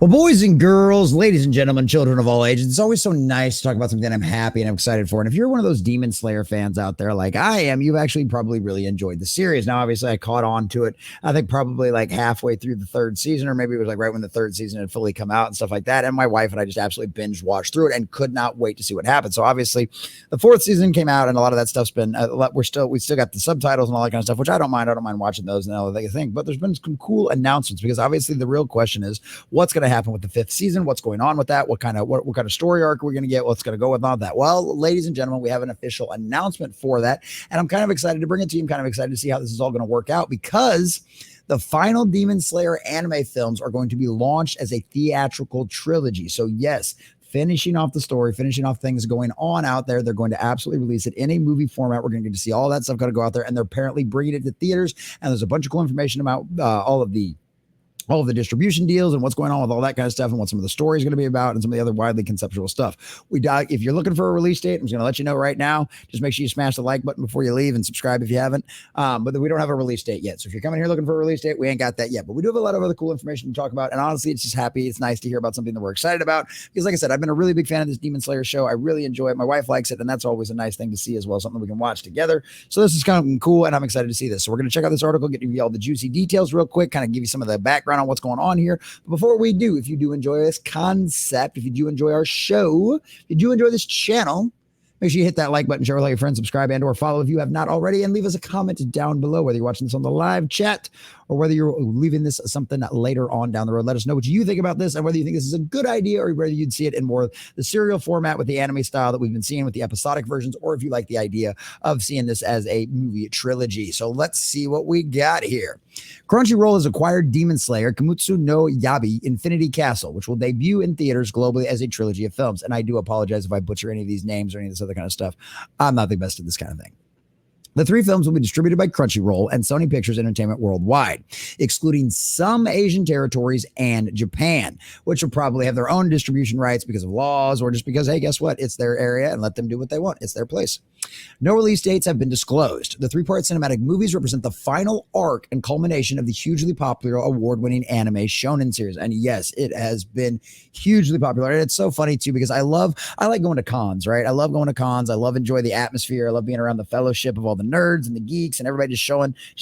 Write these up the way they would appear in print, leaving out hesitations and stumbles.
Well, boys and girls, ladies and gentlemen, children of all ages, it's always so nice to talk about something that I'm happy and I'm excited for. And if you're one of those Demon Slayer fans out there like I am, you've actually probably really enjoyed the series. Now, obviously, I caught on to it, I think probably like halfway through the third season, or maybe it was like right when the third season had fully come out and stuff like that. And my wife and I just absolutely binge watched through it and could not wait to see what happened. So obviously, the fourth season came out and a lot of that stuff's been, we still got the subtitles and all that kind of stuff, which I don't mind. I don't mind watching those and all that thing. But there's been some cool announcements because obviously the real question is what's going to happen with the fifth season? What's going on with that? What kind of story arc are we going to get? What's going to go with all that? Well, ladies and gentlemen, we have an official announcement for that, and I'm kind of excited to bring it to you. I'm kind of excited to see how this is all going to work out because the final Demon Slayer anime films are going to be launched as a theatrical trilogy. So yes, finishing off the story, finishing off things going on out there. They're going to absolutely release it in a movie format. We're going to get to see all that stuff going to go out there, and they're apparently bringing it to theaters. And there's a bunch of cool information about all of the distribution deals and what's going on with all that kind of stuff and what some of the story is going to be about and some of the other widely conceptual stuff. If you're looking for a release date, I'm just going to let you know right now. Just make sure you smash the like button before you leave and subscribe if you haven't. But we don't have a release date yet. So if you're coming here looking for a release date, we ain't got that yet. But we do have a lot of other cool information to talk about. And honestly, it's just happy. It's nice to hear about something that we're excited about. Because like I said, I've been a really big fan of this Demon Slayer show. I really enjoy it. My wife likes it. And that's always a nice thing to see as well. Something we can watch together. So this is kind of cool. And I'm excited to see this. So we're going to check out this article, get you all the juicy details real quick, kind of give you some of the background on what's going on here. But before we do, if you do enjoy this concept, if you do enjoy our show, if you do enjoy this channel, make sure you hit that like button, share with all your friends, subscribe and or follow if you have not already, and leave us a comment down below, whether you're watching this on the live chat or whether you're leaving this something later on down the road. Let us know what you think about this and whether you think this is a good idea or whether you'd see it in more the serial format with the anime style that we've been seeing with the episodic versions, or if you like the idea of seeing this as a movie trilogy. So let's see what we got here. Crunchyroll has acquired Demon Slayer Kimetsu no Yabi Infinity Castle, which will debut in theaters globally as a trilogy of films. And I do apologize if I butcher any of these names or any of this other kind of stuff. I'm not the best at this kind of thing. The three films will be distributed by Crunchyroll and Sony Pictures Entertainment worldwide, excluding some Asian territories and Japan, which will probably have their own distribution rights because of laws or just because, hey, guess what? It's their area and let them do what they want. It's their place. No release dates have been disclosed. The three-part cinematic movies represent the final arc and culmination of the hugely popular award-winning anime shonen series. And yes, it has been hugely popular. And it's so funny too, because I like going to cons, right? I love going to cons. I love enjoying the atmosphere. I love being around the fellowship of all the nerds and the geeks and everybody just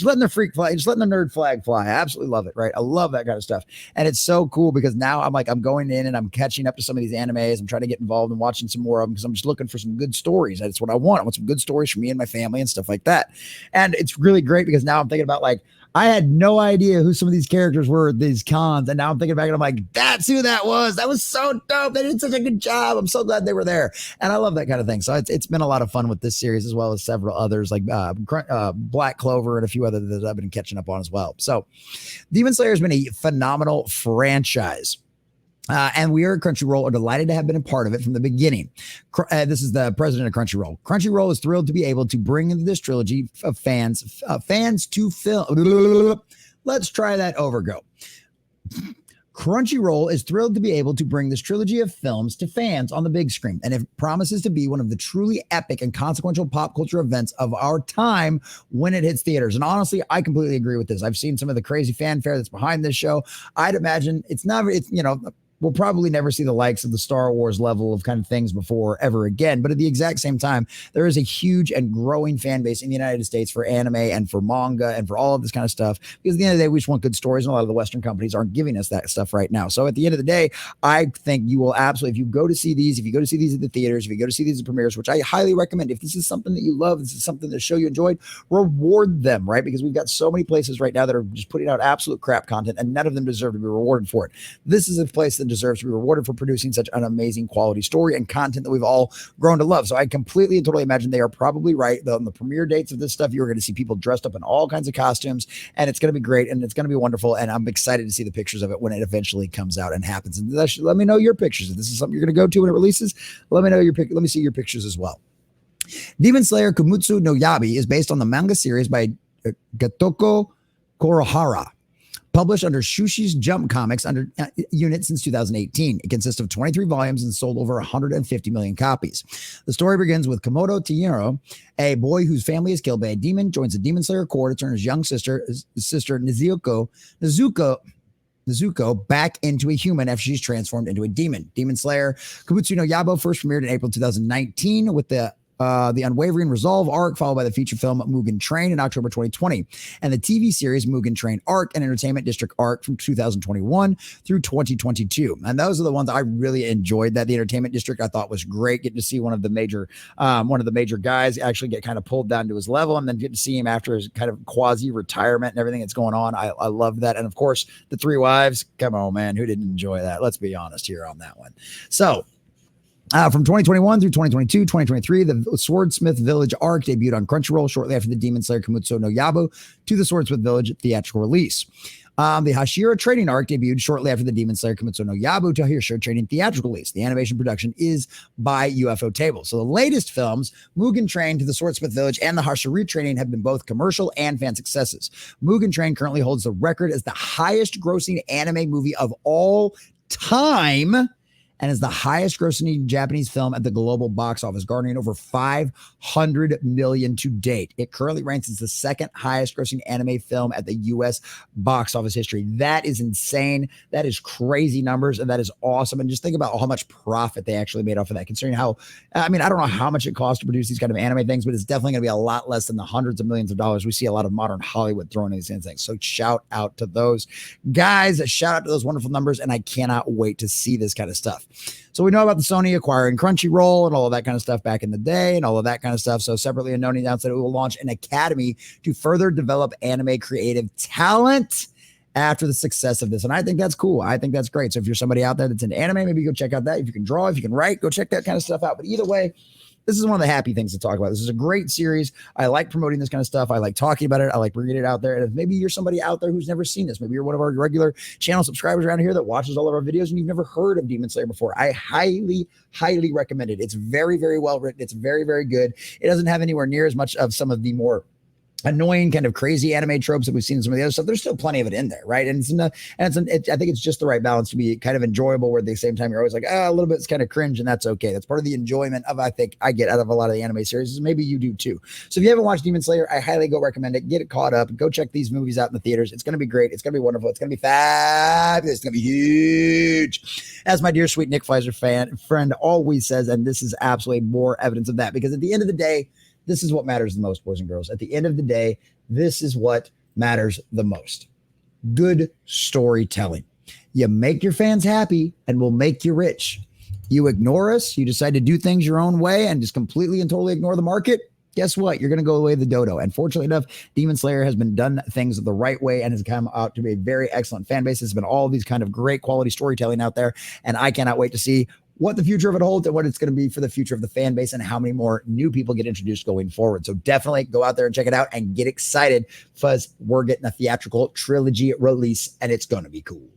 letting their freak flag, just letting the nerd flag fly. I absolutely love it, right? I love that kind of stuff. And it's so cool because now I'm going in and I'm catching up to some of these animes. I'm trying to get involved and watching some more of them because I'm just looking for some good stories. That's what I want. I want some good stories for me and my family and stuff like that. And it's really great because now I'm thinking about I had no idea who some of these characters were at these cons. And now I'm thinking back and I'm like, that's who that was. That was so dope. They did such a good job. I'm so glad they were there. And I love that kind of thing. So it's been a lot of fun with this series as well as several others like Black Clover and a few others that I've been catching up on as well. So Demon Slayer has been a phenomenal franchise. And we are at Crunchyroll are delighted to have been a part of it from the beginning. This is the president of Crunchyroll. Crunchyroll is thrilled to be able to bring this trilogy of fans to film. Let's try that over. Go. Crunchyroll is thrilled to be able to bring this trilogy of films to fans on the big screen, and it promises to be one of the truly epic and consequential pop culture events of our time when it hits theaters. And honestly, I completely agree with this. I've seen some of the crazy fanfare that's behind this show. I'd imagine we'll probably never see the likes of the Star Wars level of kind of things before ever again. But at the exact same time, there is a huge and growing fan base in the United States for anime and for manga and for all of this kind of stuff. Because at the end of the day, we just want good stories. And a lot of the Western companies aren't giving us that stuff right now. So at the end of the day, I think you will absolutely, if you go to see these at the theaters, if you go to see these at premieres, which I highly recommend, if this is something that you love, this is something the show you enjoyed, reward them, right? Because we've got so many places right now that are just putting out absolute crap content and none of them deserve to be rewarded for it. This is a place that deserves to be rewarded for producing such an amazing quality story and content that we've all grown to love. So I completely and totally imagine they are probably right. On the premiere dates of this stuff, you're going to see people dressed up in all kinds of costumes, and it's going to be great and it's going to be wonderful. And I'm excited to see the pictures of it when it eventually comes out and happens. And let me know your pictures. If this is something you're going to go to when it releases, let me know let me see your pictures as well. Demon Slayer Kimetsu no Yabi is based on the manga series by Gatoko Kurohara, published under Shushi's Jump Comics unit since 2018. It consists of 23 volumes and sold over 150 million copies. The story begins with Komodo Tairo, a boy whose family is killed by a demon, joins the Demon Slayer Corps to turn his young sister Nezuko Nezuko back into a human after she's transformed into a demon. Demon Slayer Kabuto no Yabo first premiered in April 2019 with the Unwavering Resolve arc, followed by the feature film Mugen Train in October 2020, and the TV series Mugen Train Arc and Entertainment District Arc from 2021 through 2022. And those are the ones I really enjoyed. That the Entertainment District I thought was great, getting to see one of the major guys actually get kind of pulled down to his level, and then get to see him after his kind of quasi retirement and everything that's going on. I love that, and of course the Three Wives. Come on, man, who didn't enjoy that? Let's be honest here on that one. So. From 2021 through 2022, 2023, the Swordsmith Village arc debuted on Crunchyroll shortly after the Demon Slayer Kabuto no Yabo to the Swordsmith Village theatrical release. The Hashira Training arc debuted shortly after the Demon Slayer Kabuto no Yabo to Hashira Training theatrical release. The animation production is by UFO Table. So the latest films, Mugen Train to the Swordsmith Village and the Hashira Training, have been both commercial and fan successes. Mugen Train currently holds the record as the highest grossing anime movie of all time, and is the highest grossing Japanese film at the global box office, garnering over $500 million to date. It currently ranks as the second highest grossing anime film at the U.S. box office history. That is insane. That is crazy numbers, and that is awesome. And just think about how much profit they actually made off of that, considering how, I don't know how much it costs to produce these kind of anime things, but it's definitely going to be a lot less than the hundreds of millions of dollars we see a lot of modern Hollywood throwing these things. So shout out to those guys. Shout out to those wonderful numbers, and I cannot wait to see this kind of stuff. So we know about the Sony acquiring Crunchyroll and all of that kind of stuff back in the day and all of that kind of stuff. So separately, Noni announced that it will launch an academy to further develop anime creative talent after the success of this. And I think that's cool. I think that's great. So if you're somebody out there that's into anime, maybe go check out that. If you can draw, if you can write, go check that kind of stuff out. But either way, this is one of the happy things to talk about. This is a great series. I like promoting this kind of stuff. I like talking about it. I like bringing it out there. And if maybe you're somebody out there who's never seen this, maybe you're one of our regular channel subscribers around here that watches all of our videos and you've never heard of Demon Slayer before, I highly, highly recommend it. It's very, very well written. It's very, very good. It doesn't have anywhere near as much of some of the more annoying kind of crazy anime tropes that we've seen in some of the other stuff. There's still plenty of it in there, right? And I think it's just the right balance to be kind of enjoyable, where at the same time you're always like, a little bit, it's kind of cringe, and that's okay. That's part of the enjoyment of, I think, I get out of a lot of the anime series. Maybe you do too. So if you haven't watched Demon Slayer, I highly go recommend it. Get it caught up. Go check these movies out in the theaters. It's going to be great. It's going to be wonderful. It's going to be fabulous. It's going to be huge. As my dear sweet Nick Pfizer friend always says, and this is absolutely more evidence of that, because at the end of the day, this is what matters the most, boys and girls. At the end of the day, this is what matters the most. Good storytelling. You make your fans happy and we'll make you rich. You ignore us, you decide to do things your own way and just completely and totally ignore the market. Guess what? You're going to go away the dodo. And fortunately enough, Demon Slayer has been done things the right way and has come out to be a very excellent fan base. There's been all these kind of great quality storytelling out there. And I cannot wait to see what the future of it holds and what it's going to be for the future of the fan base and how many more new people get introduced going forward. So definitely go out there and check it out and get excited, because we're getting a theatrical trilogy release and it's going to be cool.